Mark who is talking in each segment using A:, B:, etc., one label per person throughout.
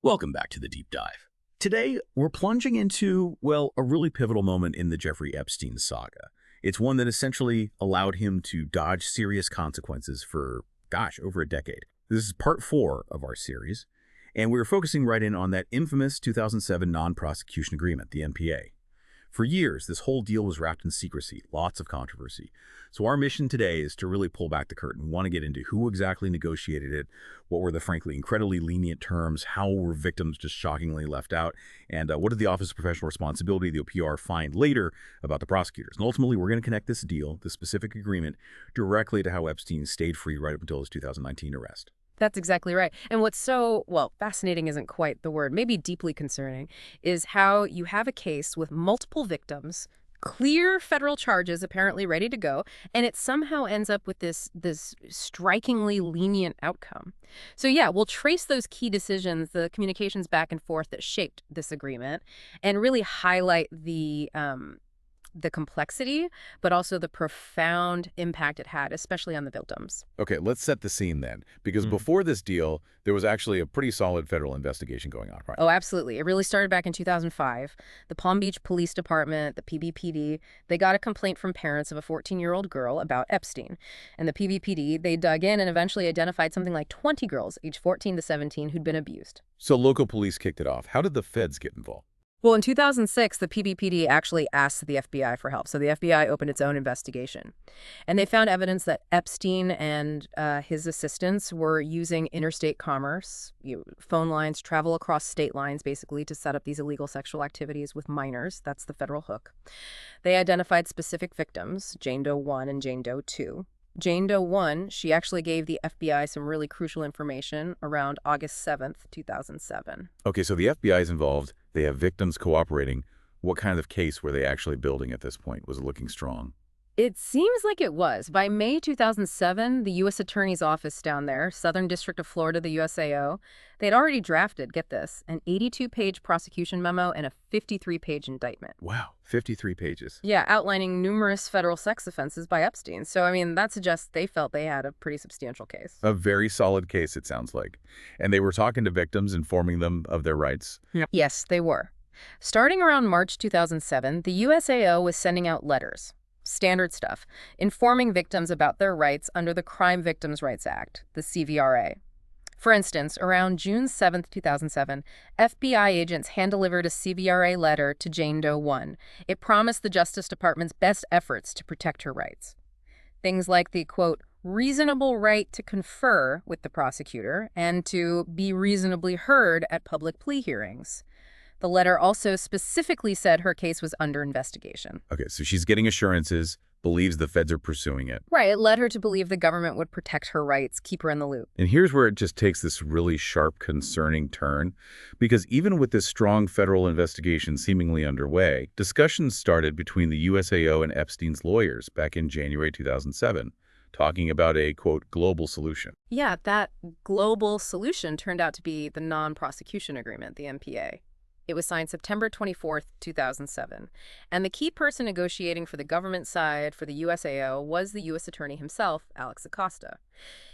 A: Welcome back to the Deep Dive. Today, we're plunging into, well, a really pivotal moment in the Jeffrey Epstein saga. It's one that essentially allowed him to dodge serious consequences for, over a decade. This is part 4 of our series, and we're focusing right in on that infamous 2007 Non-Prosecution Agreement, the NPA. For years, this whole deal was wrapped in secrecy, lots of controversy. So our mission today is to really pull back the curtain. We want to get into who exactly negotiated it, what were the frankly incredibly lenient terms, how were victims just shockingly left out, and what did the Office of Professional Responsibility, the OPR, find later about the prosecutors. And ultimately, we're going to connect this deal, this specific agreement, directly to how Epstein stayed free right up until his 2019 arrest.
B: That's exactly right. And what's so, well, fascinating isn't quite the word, maybe deeply concerning, is how you have a case with multiple victims, clear federal charges apparently ready to go, and it somehow ends up with this strikingly lenient outcome. So yeah, we'll trace those key decisions, the communications back and forth that shaped this agreement, and really highlight the complexity, but also the profound impact it had, especially on the victims.
C: Okay, let's set the scene then, because before this deal, there was actually a pretty solid federal investigation going on, right?
B: Oh, absolutely. It really started back in 2005. The Palm Beach Police Department, the PBPD, they got a complaint from parents of a 14-year-old girl about Epstein. And the PBPD, they dug in and eventually identified something like 20 girls, aged 14 to 17, who'd been abused.
C: So local police kicked it off. How did the feds get involved?
B: Well, in 2006, the PBPD actually asked the FBI for help. So the FBI opened its own investigation. And they found evidence that Epstein and his assistants were using interstate commerce, phone lines, travel across state lines, basically, to set up these illegal sexual activities with minors. That's the federal hook. They identified specific victims, Jane Doe 1 and Jane Doe 2. Jane Doe 1, she actually gave the FBI some really crucial information around August 7th, 2007.
C: Okay, so the FBI is involved. They have victims cooperating. What kind of case were they actually building at this point? Was it looking strong?
B: It seems like it was. By May 2007, the U.S. Attorney's Office down there, Southern District of Florida, the USAO, they'd already drafted, get this, an 82-page prosecution memo and a 53-page indictment.
C: Wow, 53 pages.
B: Yeah, outlining numerous federal sex offenses by Epstein. So, I mean, that suggests they felt they had a pretty substantial case.
C: A very solid case, it sounds like. And they were talking to victims, informing them of their rights.
B: Yes, they were. Starting around March 2007, the USAO was sending out letters. Standard stuff, informing victims about their rights under the Crime Victims' Rights Act, the CVRA. For instance, around June 7, 2007, FBI agents hand-delivered a CVRA letter to Jane Doe 1. It promised the Justice Department's best efforts to protect her rights. Things like the, quote, reasonable right to confer with the prosecutor and to be reasonably heard at public plea hearings. The letter also specifically said her case was under investigation.
C: Okay, so she's getting assurances, believes the feds are pursuing it.
B: Right, it led her to believe the government would protect her rights, keep her in the loop.
C: And here's where it just takes this really sharp, concerning turn. Because even with this strong federal investigation seemingly underway, discussions started between the USAO and Epstein's lawyers back in January 2007, talking about a, quote, global solution.
B: Yeah, that global solution turned out to be the Non-Prosecution Agreement, the NPA. It was signed September 24th, 2007. And the key person negotiating for the government side for the USAO was the U.S. Attorney himself, Alex Acosta.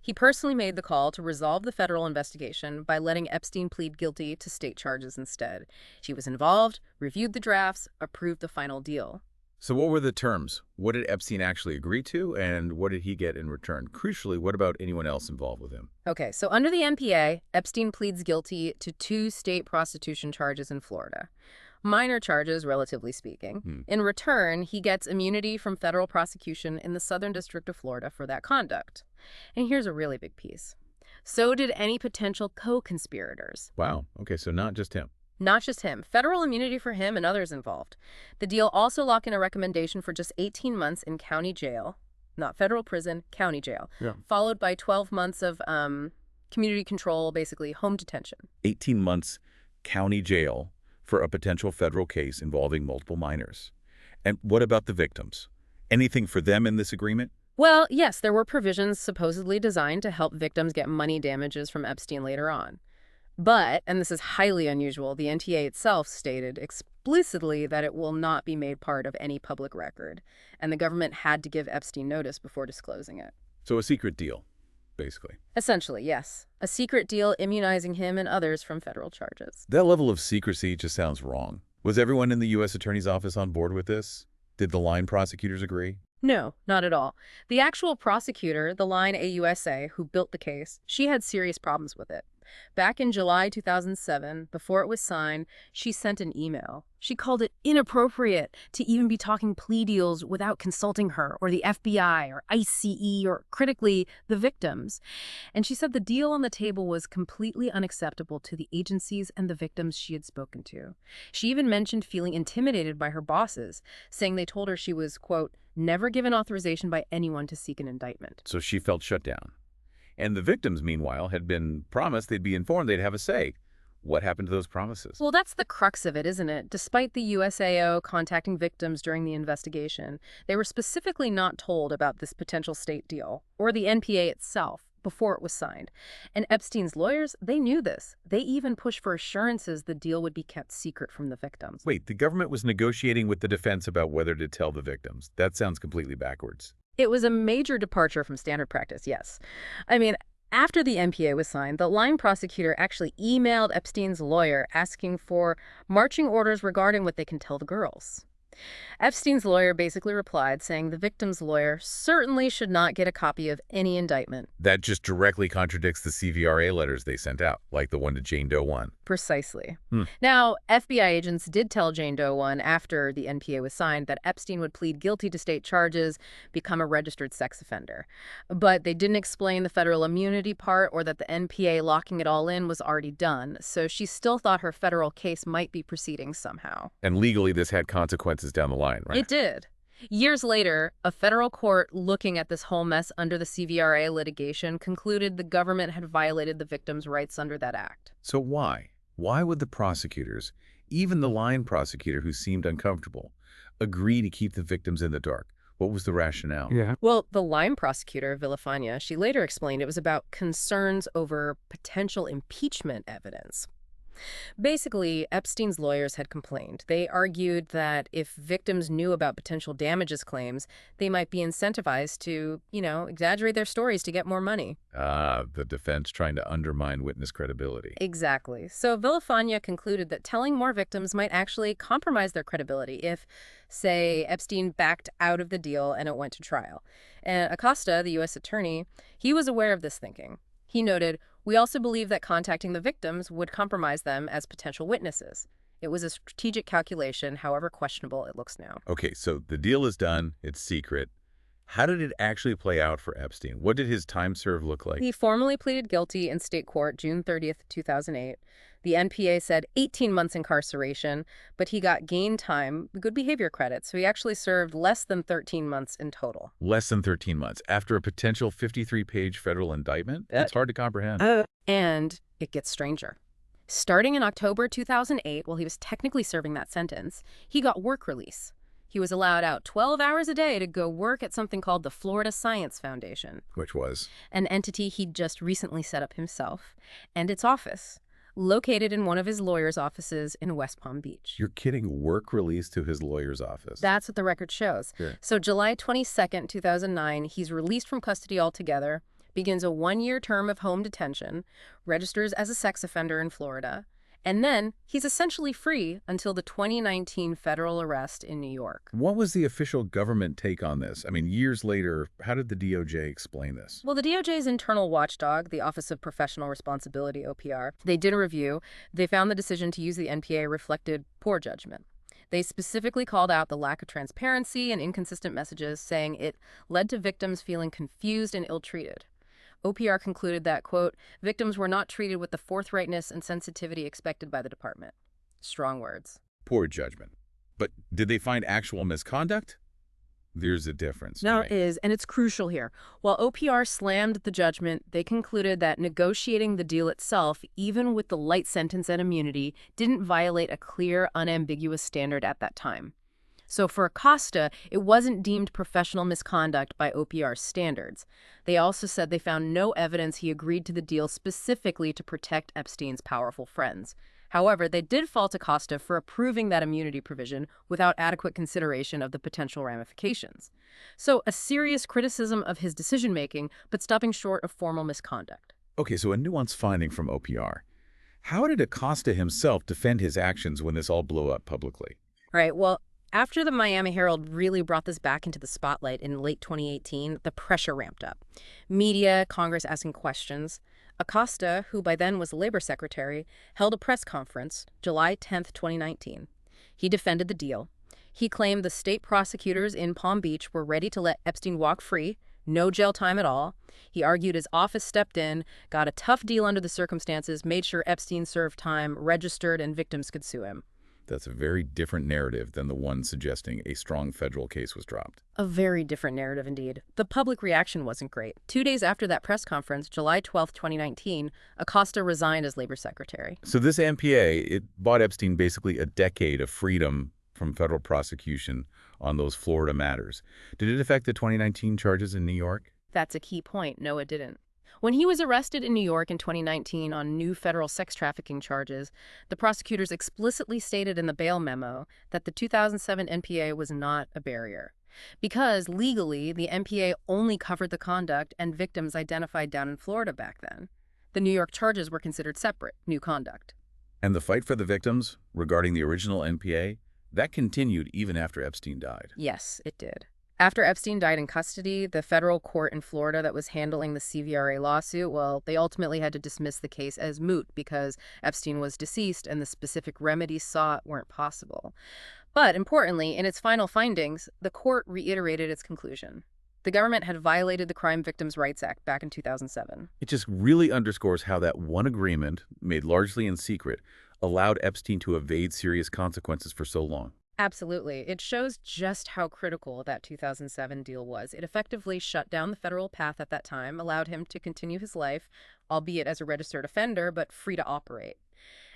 B: He personally made the call to resolve the federal investigation by letting Epstein plead guilty to state charges instead. She was involved, reviewed the drafts, approved the final deal.
C: So what were the terms? What did Epstein actually agree to, and what did he get in return? Crucially, what about anyone else involved with him?
B: Okay, so under the NPA, Epstein pleads guilty to 2 state prostitution charges in Florida. Minor charges, relatively speaking. In return, he gets immunity from federal prosecution in the Southern District of Florida for that conduct. And here's a really big piece. So did any potential co-conspirators.
C: Wow. Okay, so not just him.
B: Not just him. Federal immunity for him and others involved. The deal also locked in a recommendation for just 18 months in county jail, not federal prison, county jail, followed by 12 months of community control, basically home detention.
C: 18 months county jail for a potential federal case involving multiple minors. And what about the victims? Anything for them in this agreement?
B: Well, yes, there were provisions supposedly designed to help victims get money damages from Epstein later on. But, and this is highly unusual, the NTA itself stated explicitly that it will not be made part of any public record, and the government had to give Epstein notice before disclosing it.
C: So a secret deal. basically.
B: Essentially, yes. A secret deal immunizing him and others from federal charges.
C: That level of secrecy just sounds wrong. Was everyone in the U.S. Attorney's Office on board with this? Did the line prosecutors agree?
B: No, not at all. The actual prosecutor, the line AUSA, who built the case, she had serious problems with it. Back in July 2007, before it was signed, she sent an email. She called it inappropriate to even be talking plea deals without consulting her or the FBI or ICE or, critically, the victims. And she said the deal on the table was completely unacceptable to the agencies and the victims she had spoken to. She even mentioned feeling intimidated by her bosses, saying they told her she was, quote, never given authorization by anyone to seek an indictment.
C: So she felt shut down. And the victims, meanwhile, had been promised they'd be informed they'd have a say. What happened to those promises?
B: Well, that's the crux of it, isn't it? Despite the USAO contacting victims during the investigation, they were specifically not told about this potential state deal, or the NPA itself, before it was signed. And Epstein's lawyers, they knew this. They even pushed for assurances the deal would be kept secret from the victims.
C: Wait, the government was negotiating with the defense about whether to tell the victims. That sounds completely backwards.
B: It was a major departure from standard practice, yes. I mean, after the NPA was signed, the line prosecutor actually emailed Epstein's lawyer asking for marching orders regarding what they can tell the girls. Epstein's lawyer basically replied saying the victim's lawyer certainly should not get a copy of any indictment.
C: That just directly contradicts the CVRA letters they sent out, like the one to Jane Doe 1.
B: Precisely. Now, FBI agents did tell Jane Doe 1 after the NPA was signed that Epstein would plead guilty to state charges, become a registered sex offender. But they didn't explain the federal immunity part or that the NPA locking it all in was already done, so she still thought her federal case might be proceeding somehow.
C: And legally, this had consequences down the line, right?
B: It did. Years later, a federal court looking at this whole mess under the CVRA litigation concluded the government had violated the victims' rights under that act.
C: So why? Why would the prosecutors, even the line prosecutor who seemed uncomfortable, agree to keep the victims in the dark? What was the rationale?
B: Well, the line prosecutor, Villafana, she later explained it was about concerns over potential impeachment evidence. Basically, Epstein's lawyers had complained. They argued that if victims knew about potential damages claims, they might be incentivized to, exaggerate their stories to get more money.
C: The defense trying to undermine witness credibility.
B: Exactly. So Villafana concluded that telling more victims might actually compromise their credibility if, say, Epstein backed out of the deal and it went to trial. And Acosta, the U.S. attorney, he was aware of this thinking. He noted, "We also believe that contacting the victims would compromise them as potential witnesses. It was a strategic calculation, however questionable it looks now."
C: Okay, so the deal is done. It's secret. How did it actually play out for Epstein? What did his time served look like?
B: He formally pleaded guilty in state court June 30th, 2008. The NPA said 18 months incarceration, but he got gain time, good behavior credit, so he actually served less than 13 months in total.
C: Less than 13 months after a potential 53-page federal indictment? It's hard to comprehend.
B: And it gets stranger. Starting in October 2008, while he was technically serving that sentence, he got work release. He was allowed out 12 hours a day to go work at something called the Florida Science Foundation.
C: Which was?
B: An entity he'd just recently set up himself, and its office, located in one of his lawyer's offices in West Palm Beach.
C: You're kidding, work release to his lawyer's office?
B: That's what the record shows.
C: Sure.
B: So July 22nd, 2009, he's released from custody altogether, begins a 1-year term of home detention, registers as a sex offender in Florida, and then he's essentially free until the 2019 federal arrest in New York.
C: What was the official government take on this? I mean, years later, how did the DOJ explain this?
B: Well, the DOJ's internal watchdog, the Office of Professional Responsibility, OPR, they did a review. They found the decision to use the NPA reflected poor judgment. They specifically called out the lack of transparency and inconsistent messages, saying it led to victims feeling confused and ill-treated. OPR concluded that, quote, victims were not treated with the forthrightness and sensitivity expected by the department. Strong words.
C: Poor judgment. But did they find actual misconduct? There's a difference.
B: There
C: right?
B: is, and it's crucial here. While OPR slammed the judgment, they concluded that negotiating the deal itself, even with the light sentence and immunity, didn't violate a clear, unambiguous standard at that time. So for Acosta, it wasn't deemed professional misconduct by OPR standards. They also said they found no evidence he agreed to the deal specifically to protect Epstein's powerful friends. However, they did fault Acosta for approving that immunity provision without adequate consideration of the potential ramifications. So a serious criticism of his decision-making, but stopping short of formal misconduct.
C: Okay, so a nuanced finding from OPR. How did Acosta himself defend his actions when this all blew up publicly?
B: Right. Well, after the Miami Herald really brought this back into the spotlight in late 2018, the pressure ramped up. Media, Congress asking questions. Acosta, who by then was Labor Secretary, held a press conference July 10, 2019. He defended the deal. He claimed the state prosecutors in Palm Beach were ready to let Epstein walk free, no jail time at all. He argued his office stepped in, got a tough deal under the circumstances, made sure Epstein served time, registered, and victims could sue him.
C: That's a very different narrative than the one suggesting a strong federal case was dropped.
B: A very different narrative indeed. The public reaction wasn't great. 2 days after that press conference, July 12, 2019, Acosta resigned as Labor Secretary.
C: So this MPA, it bought Epstein basically a decade of freedom from federal prosecution on those Florida matters. Did it affect the 2019 charges in New York?
B: That's a key point. No, it didn't. When he was arrested in New York in 2019 on new federal sex trafficking charges, the prosecutors explicitly stated in the bail memo that the 2007 NPA was not a barrier. Because legally, the NPA only covered the conduct and victims identified down in Florida back then. The New York charges were considered separate, new conduct.
C: And the fight for the victims regarding the original NPA, that continued even after Epstein died.
B: Yes, it did. After Epstein died in custody, the federal court in Florida that was handling the CVRA lawsuit, well, they ultimately had to dismiss the case as moot because Epstein was deceased and the specific remedies sought weren't possible. But importantly, in its final findings, the court reiterated its conclusion. The government had violated the Crime Victims' Rights Act back in 2007.
C: It just really underscores how that one agreement, made largely in secret, allowed Epstein to evade serious consequences for so long.
B: Absolutely. It shows just how critical that 2007 deal was. It effectively shut down the federal path at that time, allowed him to continue his life, albeit as a registered offender, but free to operate.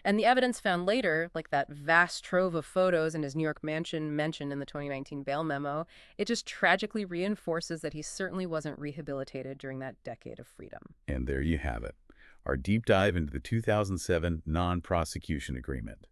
B: And the evidence found later, like that vast trove of photos in his New York mansion mentioned in the 2019 bail memo, it just tragically reinforces that he certainly wasn't rehabilitated during that decade of freedom.
C: And there you have it, our deep dive into the 2007 Non-Prosecution Agreement.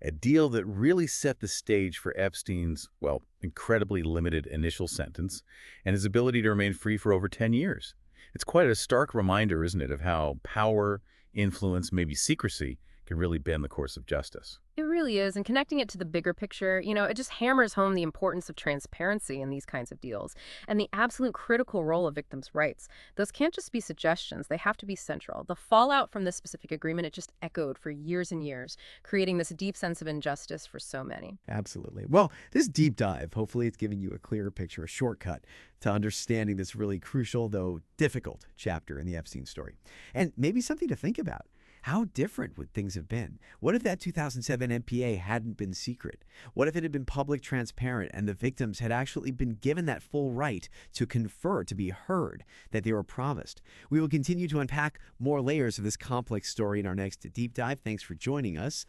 C: A deal that really set the stage for Epstein's, well, incredibly limited initial sentence and his ability to remain free for over 10 years. It's quite a stark reminder, isn't it, of how power, influence, maybe secrecy, can really bend the course of justice.
B: It really is, and connecting it to the bigger picture, it just hammers home the importance of transparency in these kinds of deals and the absolute critical role of victims' rights. Those can't just be suggestions, they have to be central. The fallout from this specific agreement, it just echoed for years and years, creating this deep sense of injustice for so many.
D: Absolutely. Well, this deep dive, hopefully it's giving you a clearer picture, a shortcut to understanding this really crucial, though difficult, chapter in the Epstein story. And maybe something to think about. How different would things have been? What if that 2007 NPA hadn't been secret? What if it had been public, transparent, and the victims had actually been given that full right to confer, to be heard, that they were promised? We will continue to unpack more layers of this complex story in our next deep dive. Thanks for joining us.